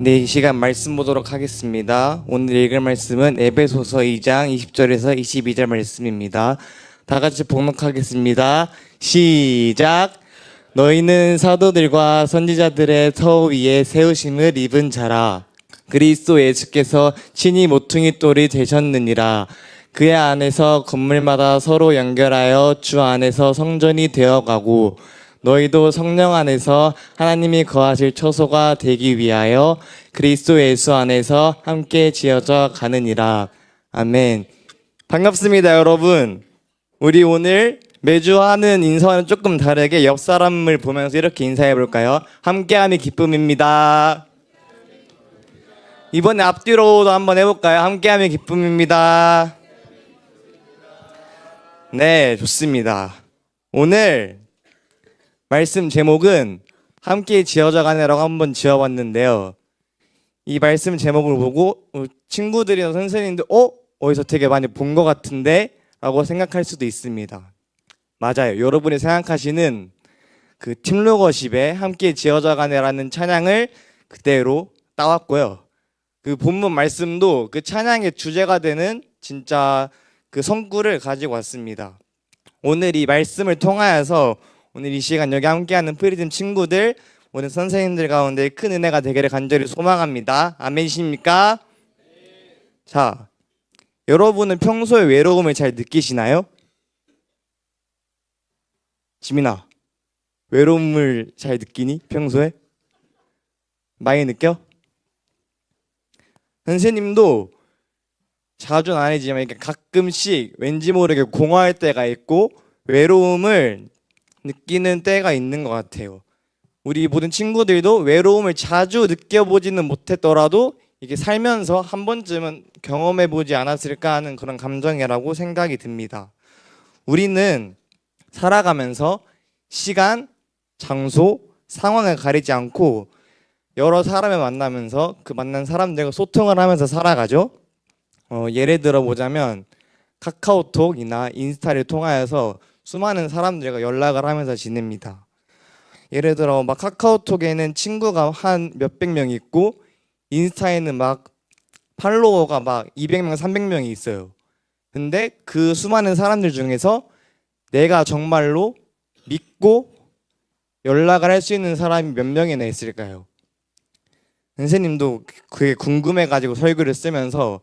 네, 이 시간 말씀 보도록 하겠습니다. 오늘 읽을 말씀은 에베소서 2장 20절에서 22절 말씀입니다. 다 같이 봉독하겠습니다. 시작! 너희는 사도들과 선지자들의 터 위에 세우심을 입은 자라. 그리스도 예수께서 친히 모퉁이 돌이 되셨느니라. 그의 안에서 건물마다 서로 연결하여 주 안에서 성전이 되어가고 너희도 성령 안에서 하나님이 거하실 처소가 되기 위하여 그리스도 예수 안에서 함께 지어져 가느니라. 아멘. 반갑습니다, 여러분. 우리 오늘 매주 하는 인사와는 조금 다르게 옆 사람을 보면서 이렇게 인사해 볼까요? 함께함이 기쁨입니다. 이번에 앞뒤로도 한번 해볼까요? 함께함이 기쁨입니다. 네, 좋습니다. 오늘 말씀 제목은 함께 지어져 가네라고 한번 지어봤는데요. 이 말씀 제목을 보고 친구들이나 선생님들 어디서 되게 많이 본 것 같은데? 라고 생각할 수도 있습니다. 맞아요. 여러분이 생각하시는 그 팀로거십에 함께 지어져 가네라는 찬양을 그대로 따왔고요. 그 본문 말씀도 그 찬양의 주제가 되는 진짜 그 성구를 가지고 왔습니다. 오늘 이 말씀을 통하여서 오늘 이 시간 여기 함께하는 프리즘 친구들, 오늘 선생님들 가운데 큰 은혜가 되기를 간절히 소망합니다. 아멘이십니까? 자, 여러분은 평소에 외로움을 잘 느끼시나요? 지민아, 외로움을 잘 느끼니? 평소에? 많이 느껴? 선생님도 자주는 아니지만 이렇게 가끔씩 왠지 모르게 공허할 때가 있고 외로움을 느끼는 때가 있는 것 같아요. 우리 모든 친구들도 외로움을 자주 느껴보지는 못했더라도 이게 살면서 한 번쯤은 경험해보지 않았을까 하는 그런 감정이라고 생각이 듭니다. 우리는 살아가면서 시간, 장소, 상황을 가리지 않고 여러 사람을 만나면서 그 만난 사람들과 소통을 하면서 살아가죠. 예를 들어 보자면 카카오톡이나 인스타를 통하여서 수많은 사람들과 연락을 하면서 지냅니다. 예를 들어 막 카카오톡에는 친구가 한 몇백 명 있고 인스타에는 막 팔로워가 막 200명, 300명이 있어요. 근데 그 수많은 사람들 중에서 내가 정말로 믿고 연락을 할 수 있는 사람이 몇 명이나 있을까요? 선생님도 그게 궁금해가지고 설교를 쓰면서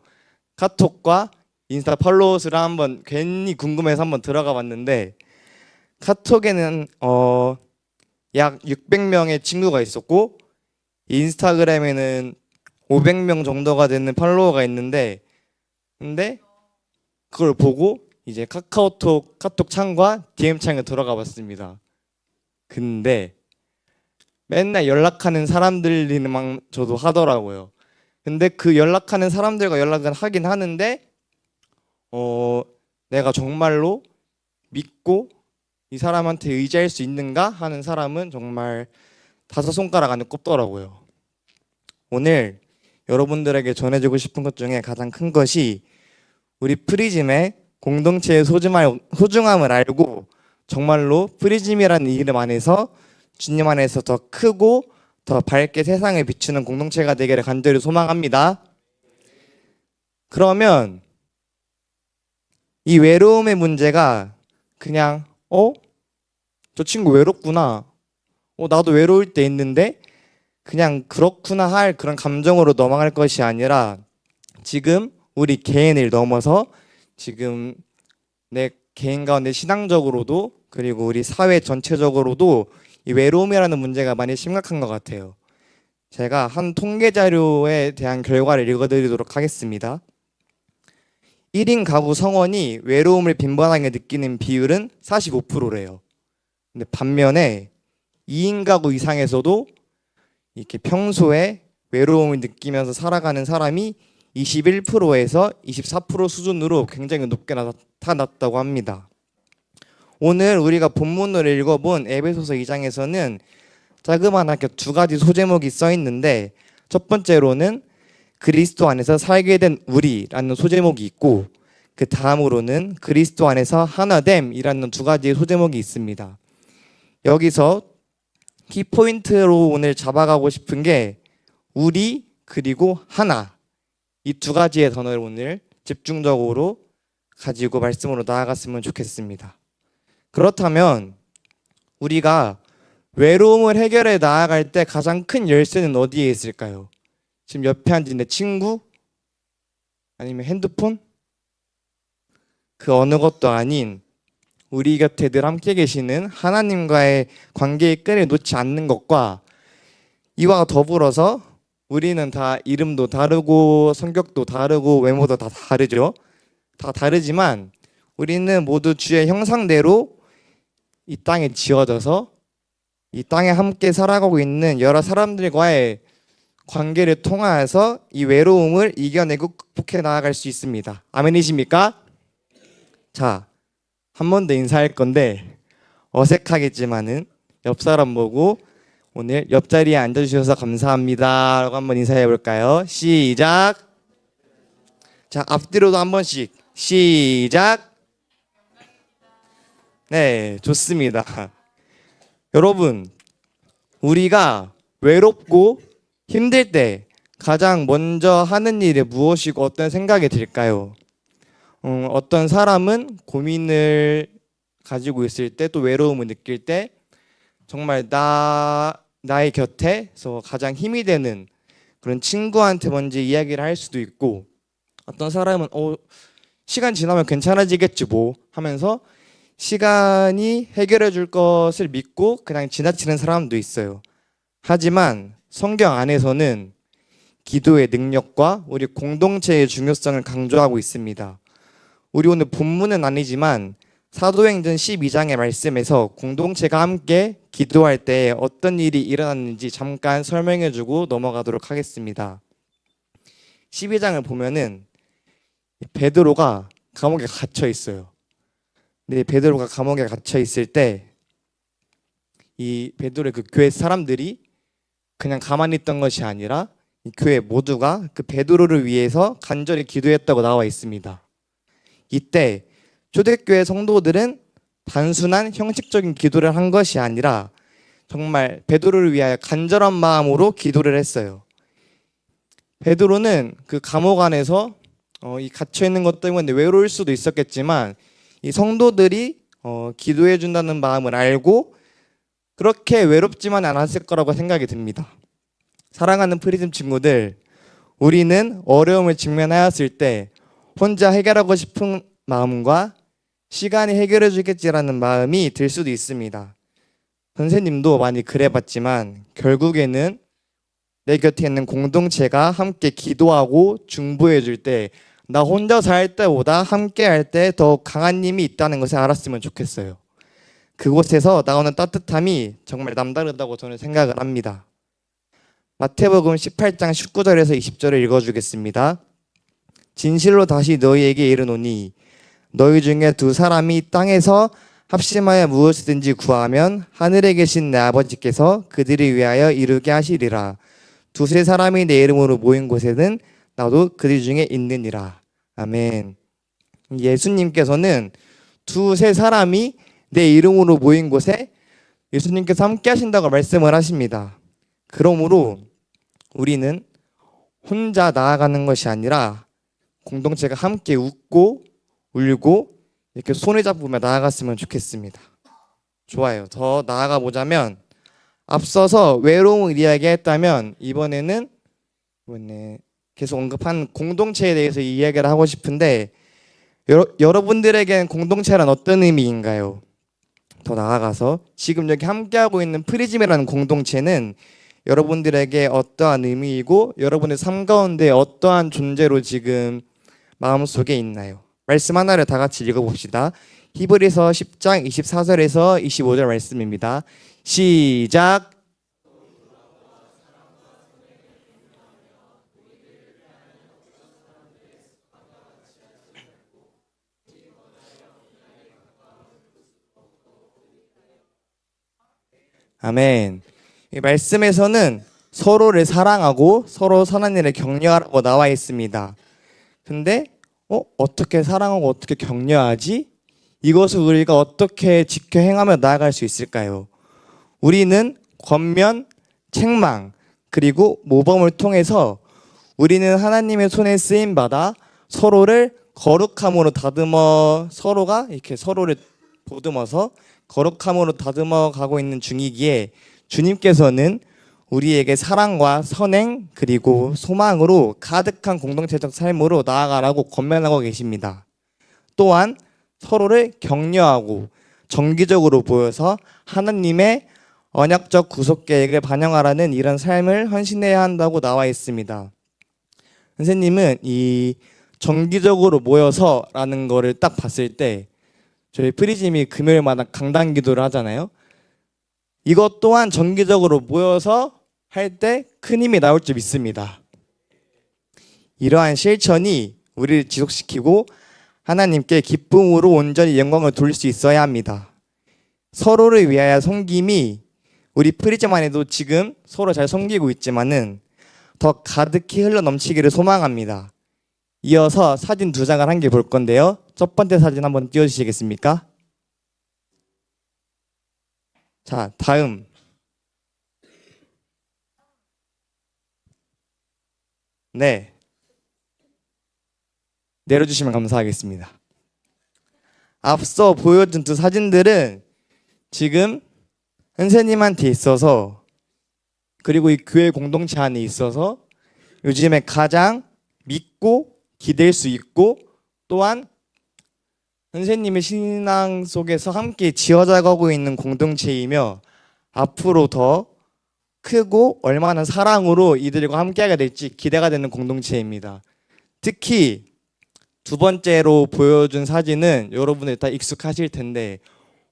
카톡과 인스타 팔로워 수를 한번 괜히 궁금해서 한번 들어가 봤는데 카톡에는 약 600명의 친구가 있었고 인스타그램에는 500명 정도가 되는 팔로워가 있는데 근데 그걸 보고 이제 카톡 창과 DM 창에 들어가 봤습니다. 근데 맨날 연락하는 사람들이만 저도 하더라고요. 근데 그 연락하는 사람들과 연락은 하긴 하는데 내가 정말로 믿고 이 사람한테 의지할 수 있는가 하는 사람은 정말 5손가락 안에 꼽더라고요. 오늘 여러분들에게 전해주고 싶은 것 중에 가장 큰 것이 우리 프리즘의 공동체의 소중함을 알고 정말로 프리즘이라는 이름 안에서 주님 안에서 더 크고 더 밝게 세상에 비추는 공동체가 되기를 간절히 소망합니다. 그러면 이 외로움의 문제가 그냥 저 친구 외롭구나, 나도 외로울 때 있는데 그냥 그렇구나 할 그런 감정으로 넘어갈 것이 아니라 지금 우리 개인을 넘어서 지금 내 개인 가운데 신앙적으로도 그리고 우리 사회 전체적으로도 이 외로움이라는 문제가 많이 심각한 것 같아요. 제가 한 통계 자료에 대한 결과를 읽어드리도록 하겠습니다. 1인 가구 성원이 외로움을 빈번하게 느끼는 비율은 45%래요. 근데 반면에 2인 가구 이상에서도 이렇게 평소에 외로움을 느끼면서 살아가는 사람이 21%에서 24% 수준으로 굉장히 높게 나타났다고 합니다. 오늘 우리가 본문으로 읽어본 에베소서 2장에서는 자그마하게 2가지 소제목이 써 있는데 첫 번째로는 그리스도 안에서 살게 된 우리라는 소제목이 있고 그 다음으로는 그리스도 안에서 하나됨이라는 2가지의 소제목이 있습니다. 여기서 키포인트로 오늘 잡아가고 싶은 게 우리 그리고 하나. 이 두 가지의 단어를 오늘 집중적으로 가지고 말씀으로 나아갔으면 좋겠습니다. 그렇다면 우리가 외로움을 해결해 나아갈 때 가장 큰 열쇠는 어디에 있을까요? 지금 옆에 앉은 내 친구? 아니면 핸드폰? 그 어느 것도 아닌 우리 곁에 늘 함께 계시는 하나님과의 관계의 끈을 놓지 않는 것과 이와 더불어서 우리는 다 이름도 다르고 성격도 다르고 외모도 다 다르죠. 다 다르지만 우리는 모두 주의 형상대로 이 땅에 지어져서 이 땅에 함께 살아가고 있는 여러 사람들과의 관계를 통하여서 이 외로움을 이겨내고 극복해 나아갈 수 있습니다. 아멘이십니까? 자, 한 번 더 인사할 건데 어색하겠지만은 옆 사람 보고 오늘 옆자리에 앉아주셔서 감사합니다 라고 한번 인사해 볼까요? 시작. 자, 앞뒤로도 한 번씩 시작. 네, 좋습니다. 여러분, 우리가 외롭고 힘들 때 가장 먼저 하는 일이 무엇이고 어떤 생각이 들까요? 어떤 사람은 고민을 가지고 있을 때 또 외로움을 느낄 때 정말 나의 곁에서 가장 힘이 되는 그런 친구한테 먼저 이야기를 할 수도 있고, 어떤 사람은 시간 지나면 괜찮아지겠지 뭐 하면서 시간이 해결해 줄 것을 믿고 그냥 지나치는 사람도 있어요. 하지만 성경 안에서는 기도의 능력과 우리 공동체의 중요성을 강조하고 있습니다. 우리 오늘 본문은 아니지만 사도행전 12장의 말씀에서 공동체가 함께 기도할 때 어떤 일이 일어났는지 잠깐 설명해주고 넘어가도록 하겠습니다. 12장을 보면은 베드로가 감옥에 갇혀 있어요. 근데 베드로가 감옥에 갇혀 있을 때 이 베드로의 그 교회 사람들이 그냥 가만히 있던 것이 아니라 이 교회 모두가 그 베드로를 위해서 간절히 기도했다고 나와 있습니다. 이때 초대교회 성도들은 단순한 형식적인 기도를 한 것이 아니라 정말 베드로를 위하여 간절한 마음으로 기도를 했어요. 베드로는 그 감옥 안에서 이 갇혀 있는 것 때문에 외로울 수도 있었겠지만 이 성도들이 기도해 준다는 마음을 알고 그렇게 외롭지만 않았을 거라고 생각이 듭니다. 사랑하는 프리즘 친구들, 우리는 어려움을 직면하였을 때 혼자 해결하고 싶은 마음과 시간이 해결해 주겠지라는 마음이 들 수도 있습니다. 선생님도 많이 그래봤지만 결국에는 내 곁에 있는 공동체가 함께 기도하고 중보해 줄 때 나 혼자서 할 때보다 함께 할 때 더 강한 힘이 있다는 것을 알았으면 좋겠어요. 그곳에서 나오는 따뜻함이 정말 남다르다고 저는 생각을 합니다. 마태복음 18장 19절에서 20절을 읽어주겠습니다. 진실로 다시 너희에게 이르노니 너희 중에 두 사람이 땅에서 합심하여 무엇이든지 구하면 하늘에 계신 내 아버지께서 그들을 위하여 이루게 하시리라. 두세 사람이 내 이름으로 모인 곳에는 나도 그들 중에 있느니라. 아멘. 예수님께서는 두세 사람이 내 이름으로 모인 곳에 예수님께서 함께 하신다고 말씀을 하십니다. 그러므로 우리는 혼자 나아가는 것이 아니라 공동체가 함께 웃고 울고 이렇게 손을 잡으며 나아갔으면 좋겠습니다. 좋아요. 더 나아가 보자면 앞서서 외로움을 이야기했다면 이번에 계속 언급한 공동체에 대해서 이야기를 하고 싶은데 여러분들에겐 공동체란 어떤 의미인가요? 더 나아가서 지금 여기 함께하고 있는 프리즘이라는 공동체는 여러분들에게 어떠한 의미이고 여러분의 삶 가운데 어떠한 존재로 지금 마음속에 있나요? 말씀 하나를 다 같이 읽어봅시다. 히브리서 10장 24절에서 25절 말씀입니다. 시작. 아멘. 이 말씀에서는 서로를 사랑하고 서로 선한 일을 격려하라고 나와 있습니다. 근데 어떻게 사랑하고 어떻게 격려하지? 이것을 우리가 어떻게 지켜 행하며 나아갈 수 있을까요? 우리는 권면, 책망, 그리고 모범을 통해서 우리는 하나님의 손에 쓰임 받아 서로를 거룩함으로 다듬어 서로가 이렇게 서로를 보듬어서 거룩함으로 다듬어 가고 있는 중이기에 주님께서는 우리에게 사랑과 선행 그리고 소망으로 가득한 공동체적 삶으로 나아가라고 권면하고 계십니다. 또한 서로를 격려하고 정기적으로 모여서 하나님의 언약적 구속 계획을 반영하라는 이런 삶을 헌신해야 한다고 나와 있습니다. 선생님은 이 정기적으로 모여서라는 거를 딱 봤을 때 저희 프리즘이 금요일마다 강단 기도를 하잖아요. 이것 또한 정기적으로 모여서 할 때 큰 힘이 나올 줄 믿습니다. 이러한 실천이 우리를 지속시키고 하나님께 기쁨으로 온전히 영광을 돌릴 수 있어야 합니다. 서로를 위하여 섬김이 우리 프리즘 안에도 지금 서로 잘 섬기고 있지만은 더 가득히 흘러 넘치기를 소망합니다. 이어서 사진 2장을 한 개 볼 건데요. 첫 번째 사진 한번 띄워주시겠습니까? 자, 다음. 네. 내려주시면 감사하겠습니다. 앞서 보여준 두 사진들은 지금 선생님한테 있어서 그리고 이 교회 공동체 안에 있어서 요즘에 가장 믿고 기댈 수 있고 또한 선생님의 신앙 속에서 함께 지어져가고 있는 공동체이며 앞으로 더 크고 얼마나 사랑으로 이들과 함께하게 될지 기대가 되는 공동체입니다. 특히 두 번째로 보여준 사진은 여러분들 다 익숙하실 텐데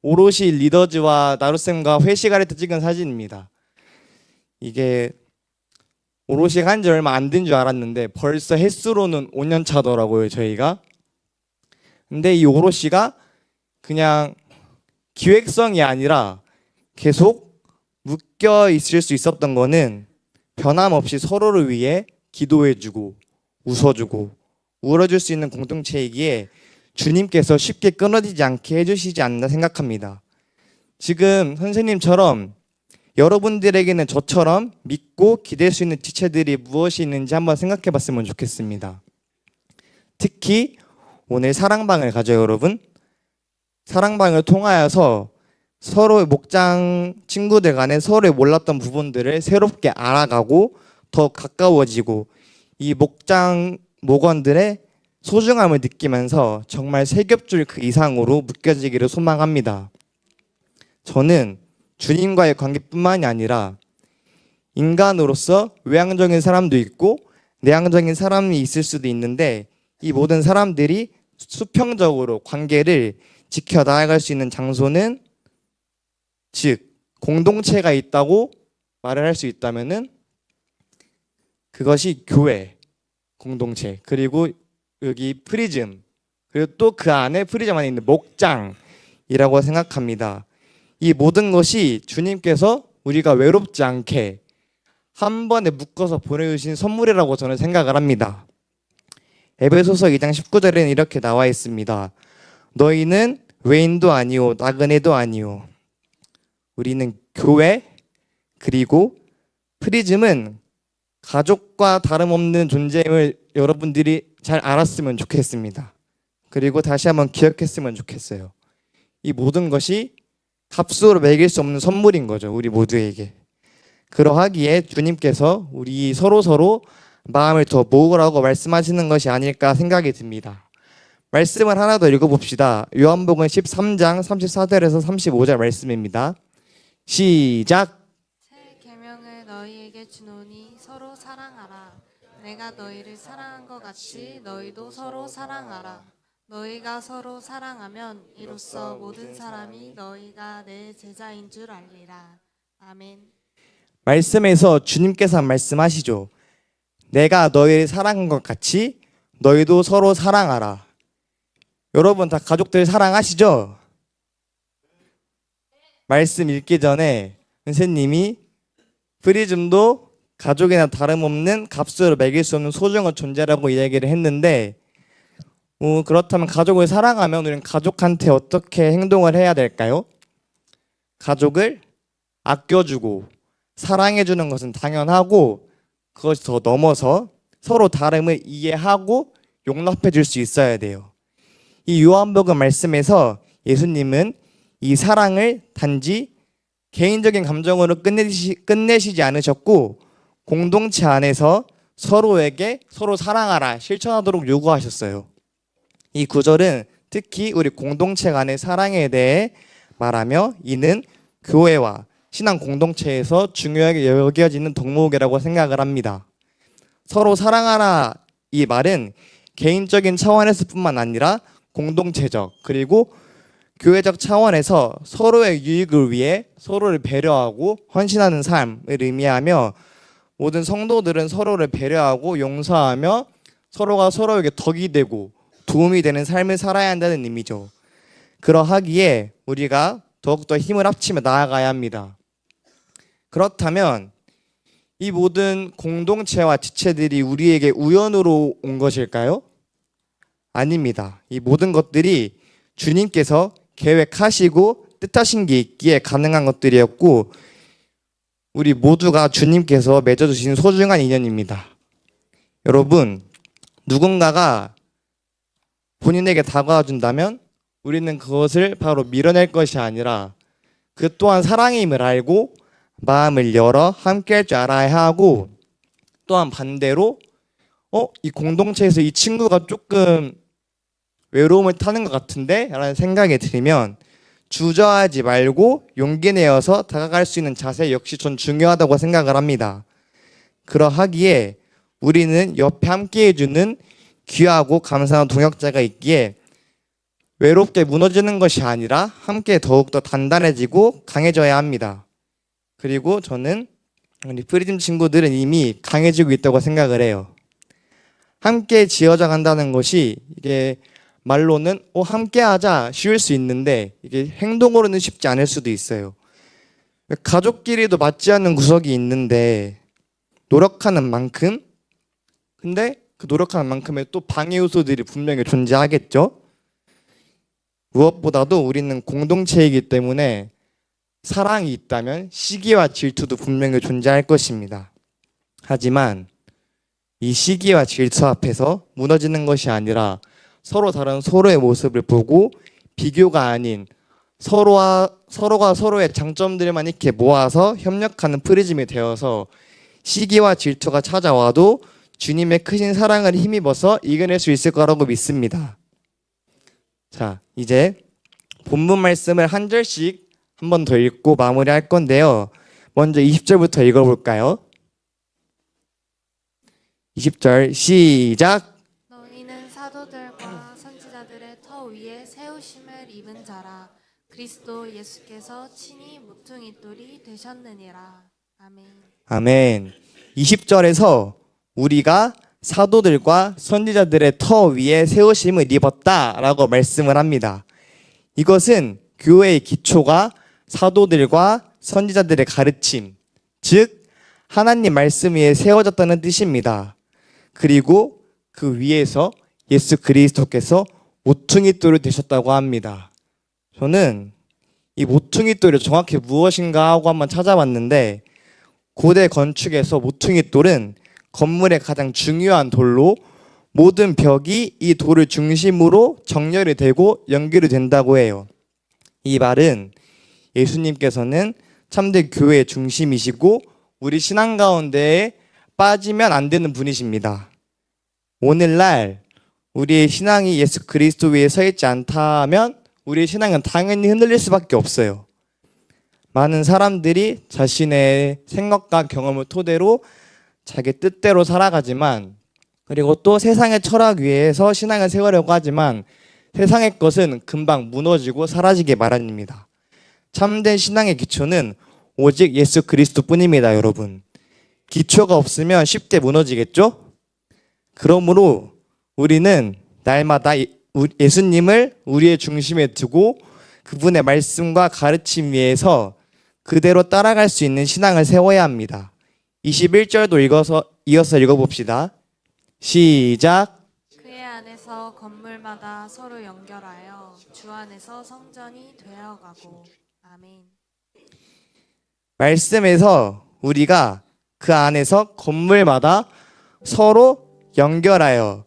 오롯이 리더즈와 나루쌤과 회식할 때 찍은 사진입니다. 이게 오롯이 한 지 얼마 안 된 줄 알았는데 벌써 횟수로는 5년 차더라고요, 저희가. 근데 이 오롯이가 그냥 기획성이 아니라 계속 묶여 있을 수 있었던 거는 변함없이 서로를 위해 기도해주고 웃어주고 울어줄 수 있는 공동체이기에 주님께서 쉽게 끊어지지 않게 해주시지 않나 생각합니다. 지금 선생님처럼 여러분들에게는 저처럼 믿고 기댈 수 있는 지체들이 무엇이 있는지 한번 생각해 봤으면 좋겠습니다. 특히 오늘 사랑방을 가져요, 여러분. 사랑방을 통하여서 서로의 목장 친구들 간에 서로의 몰랐던 부분들을 새롭게 알아가고 더 가까워지고 이 목장 목원들의 소중함을 느끼면서 정말 세 겹줄 그 이상으로 묶여지기를 소망합니다. 저는 주님과의 관계뿐만이 아니라 인간으로서 외향적인 사람도 있고 내향적인 사람이 있을 수도 있는데 이 모든 사람들이 수평적으로 관계를 지켜나갈 수 있는 장소는 즉 공동체가 있다고 말을 할 수 있다면은 그것이 교회 공동체 그리고 여기 프리즘 그리고 또 그 안에 프리즘 안에 있는 목장이라고 생각합니다. 이 모든 것이 주님께서 우리가 외롭지 않게 한 번에 묶어서 보내주신 선물이라고 저는 생각을 합니다. 에베소서 2장 19절에는 이렇게 나와 있습니다. 너희는 외인도 아니오 나그네도 아니오. 우리는 교회 그리고 프리즘은 가족과 다름없는 존재임을 여러분들이 잘 알았으면 좋겠습니다. 그리고 다시 한번 기억했으면 좋겠어요. 이 모든 것이 값으로 매길 수 없는 선물인 거죠. 우리 모두에게. 그러하기에 주님께서 우리 서로 마음을 더 모으라고 말씀하시는 것이 아닐까 생각이 듭니다. 말씀을 하나 더 읽어봅시다. 요한복음 13장 34절에서 35절 말씀입니다. 시작. 새 계명을 너희에게 주노니 서로 사랑하라. 내가 너희를 사랑한 것 같이 너희도 서로 사랑하라. 너희가 서로 사랑하면 이로써 모든 사람이 너희가 내 제자인 줄 알리라. 아멘. 말씀에서 주님께서 말씀하시죠. 내가 너희를 사랑한 것 같이 너희도 서로 사랑하라. 여러분 다 가족들 사랑하시죠? 말씀 읽기 전에 선생님이 프리즘도 가족이나 다름없는 값으로 매길 수 없는 소중한 존재라고 이야기를 했는데 그렇다면 가족을 사랑하면 우리는 가족한테 어떻게 행동을 해야 될까요? 가족을 아껴주고 사랑해주는 것은 당연하고 그것이 더 넘어서 서로 다름을 이해하고 용납해 줄 수 있어야 돼요. 이 요한복음 말씀에서 예수님은 이 사랑을 단지 개인적인 감정으로 끝내시지 않으셨고 공동체 안에서 서로에게 서로 사랑하라 실천하도록 요구하셨어요. 이 구절은 특히 우리 공동체 간의 사랑에 대해 말하며 이는 교회와 신앙 공동체에서 중요하게 여겨지는 덕목이라고 생각을 합니다. 서로 사랑하라 이 말은 개인적인 차원에서뿐만 아니라 공동체적 그리고 교회적 차원에서 서로의 유익을 위해 서로를 배려하고 헌신하는 삶을 의미하며 모든 성도들은 서로를 배려하고 용서하며 서로가 서로에게 덕이 되고 도움이 되는 삶을 살아야 한다는 의미죠. 그러하기에 우리가 더욱더 힘을 합치며 나아가야 합니다. 그렇다면 이 모든 공동체와 지체들이 우리에게 우연으로 온 것일까요? 아닙니다. 이 모든 것들이 주님께서 계획하시고 뜻하신 게 있기에 가능한 것들이었고 우리 모두가 주님께서 맺어주신 소중한 인연입니다. 여러분, 누군가가 본인에게 다가와 준다면 우리는 그것을 바로 밀어낼 것이 아니라 그 또한 사랑임을 알고 마음을 열어 함께할 줄 알아야 하고 또한 반대로 이 공동체에서 이 친구가 조금 외로움을 타는 것 같은데? 라는 생각이 들면 주저하지 말고 용기 내어서 다가갈 수 있는 자세 역시 전 중요하다고 생각을 합니다. 그러하기에 우리는 옆에 함께 해주는 귀하고 감사한 동역자가 있기에 외롭게 무너지는 것이 아니라 함께 더욱더 단단해지고 강해져야 합니다. 그리고 저는 우리 프리즘 친구들은 이미 강해지고 있다고 생각을 해요. 함께 지어져 간다는 것이 이게 말로는 함께 하자 쉬울 수 있는데 이게 행동으로는 쉽지 않을 수도 있어요. 가족끼리도 맞지 않는 구석이 있는데 노력하는 만큼 근데 그 노력하는 만큼의 또 방해 요소들이 분명히 존재하겠죠. 무엇보다도 우리는 공동체이기 때문에 사랑이 있다면 시기와 질투도 분명히 존재할 것입니다. 하지만 이 시기와 질투 앞에서 무너지는 것이 아니라 서로 다른 서로의 모습을 보고 비교가 아닌 서로가 서로의 장점들만 이렇게 모아서 협력하는 프리즘이 되어서 시기와 질투가 찾아와도 주님의 크신 사랑을 힘입어서 이겨낼 수 있을 거라고 믿습니다. 자, 이제 본문 말씀을 한 절씩 한 번 더 읽고 마무리할 건데요. 먼저 20절부터 읽어볼까요? 20절 시작! 너희는 사도들과 선지자들의 터 위에 세우심을 입은 자라. 그리스도 예수께서 친히 모퉁이 돌이 되셨느니라. 아멘. 아멘. 20절에서 우리가 사도들과 선지자들의 터 위에 세우심을 입었다라고 말씀을 합니다. 이것은 교회의 기초가 사도들과 선지자들의 가르침, 즉 하나님 말씀 위에 세워졌다는 뜻입니다. 그리고 그 위에서 예수 그리스도께서 모퉁이 돌이 되셨다고 합니다. 저는 이 모퉁이 돌이 정확히 무엇인가 하고 한번 찾아봤는데 고대 건축에서 모퉁이 돌은 건물의 가장 중요한 돌로 모든 벽이 이 돌을 중심으로 정렬이 되고 연결이 된다고 해요. 이 말은 예수님께서는 참된 교회의 중심이시고 우리 신앙 가운데에 빠지면 안 되는 분이십니다. 오늘날 우리의 신앙이 예수 그리스도 위에 서 있지 않다면 우리의 신앙은 당연히 흔들릴 수밖에 없어요. 많은 사람들이 자신의 생각과 경험을 토대로 자기 뜻대로 살아가지만 그리고 또 세상의 철학 위에서 신앙을 세우려고 하지만 세상의 것은 금방 무너지고 사라지기 마련입니다. 참된 신앙의 기초는 오직 예수 그리스도뿐입니다, 여러분. 기초가 없으면 쉽게 무너지겠죠? 그러므로 우리는 날마다 예수님을 우리의 중심에 두고 그분의 말씀과 가르침 위에서 그대로 따라갈 수 있는 신앙을 세워야 합니다. 21절도 이어서 읽어봅시다. 시작! 그의 안에서 건물마다 서로 연결하여 주 안에서 성전이 되어가고. 아멘. 말씀에서 우리가 그 안에서 건물마다 서로 연결하여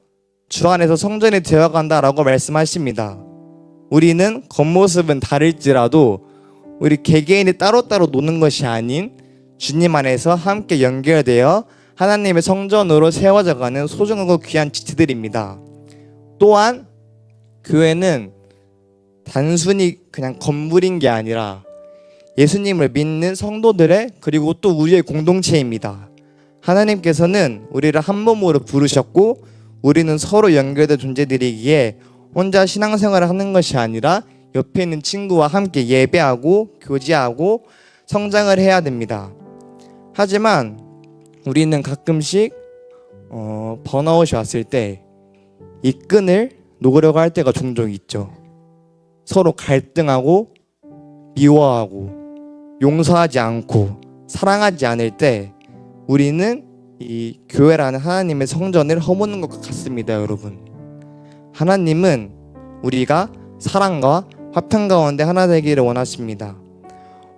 주 안에서 성전이 되어간다라고 말씀하십니다. 우리는 겉모습은 다를지라도 우리 개개인이 따로따로 노는 것이 아닌 주님 안에서 함께 연결되어 하나님의 성전으로 세워져가는 소중하고 귀한 지체들입니다. 또한 교회는 단순히 그냥 건물인 게 아니라 예수님을 믿는 성도들의 그리고 또 우리의 공동체입니다. 하나님께서는 우리를 한 몸으로 부르셨고 우리는 서로 연결된 존재들이기에 혼자 신앙생활을 하는 것이 아니라 옆에 있는 친구와 함께 예배하고 교제하고 성장을 해야 됩니다. 하지만 우리는 가끔씩 번아웃이 왔을 때 이 끈을 놓으려고 할 때가 종종 있죠. 서로 갈등하고 미워하고 용서하지 않고 사랑하지 않을 때 우리는 이 교회라는 하나님의 성전을 허무는 것 같습니다, 여러분. 하나님은 우리가 사랑과 화평 가운데 하나 되기를 원하십니다.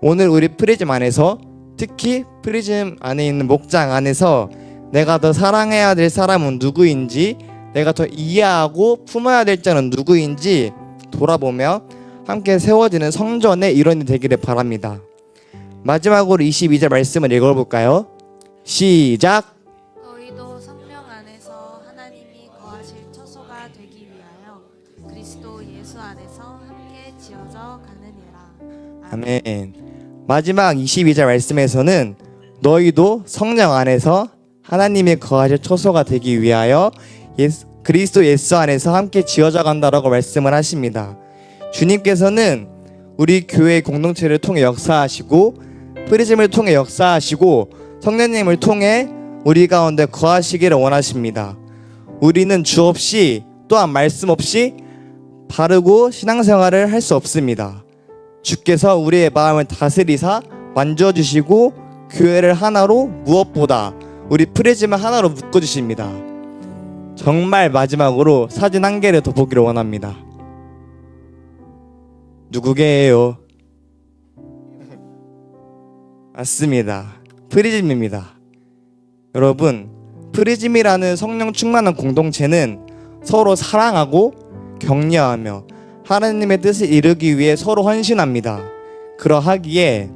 오늘 우리 프리즘 안에서 특히 프리즘 안에 있는 목장 안에서 내가 더 사랑해야 될 사람은 누구인지, 내가 더 이해하고 품어야 될 자는 누구인지 돌아보며 함께 세워지는 성전의 일원이 되기를 바랍니다. 마지막으로 22절 말씀을 읽어볼까요? 시작! 너희도 성령 안에서 하나님이 거하실 처소가 되기 위하여 그리스도 예수 안에서 함께 지어져 가느니라. 아멘. 마지막 22절 말씀에서는 너희도 성령 안에서 하나님이 거하실 처소가 되기 위하여 그리스도 예수 안에서 함께 지어져 간다라고 말씀을 하십니다. 주님께서는 우리 교회 공동체를 통해 역사하시고 프리즘을 통해 역사하시고 성령님을 통해 우리 가운데 거하시기를 원하십니다. 우리는 주 없이 또한 말씀 없이 바르고 신앙생활을 할 수 없습니다. 주께서 우리의 마음을 다스리사 만져주시고 교회를 하나로 무엇보다 우리 프리즘을 하나로 묶어주십니다. 정말 마지막으로 사진 한 개를 더 보기를 원합니다. 누구게요? 맞습니다. 프리즘입니다. 여러분, 프리즘이라는 성령 충만한 공동체는 서로 사랑하고 격려하며 하나님의 뜻을 이루기 위해 서로 헌신합니다. 그러하기에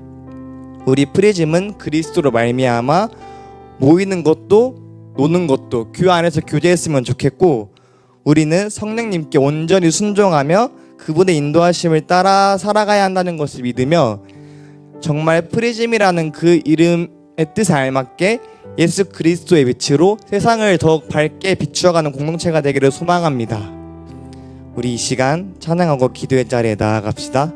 우리 프리즘은 그리스도로 말미암아 모이는 것도 노는 것도 교회 안에서 교제했으면 좋겠고, 우리는 성령님께 온전히 순종하며 그분의 인도하심을 따라 살아가야 한다는 것을 믿으며 정말 프리즘이라는 그 이름의 뜻에 알맞게 예수 그리스도의 빛으로 세상을 더욱 밝게 비추어가는 공동체가 되기를 소망합니다. 우리 이 시간 찬양하고 기도의 자리에 나아갑시다.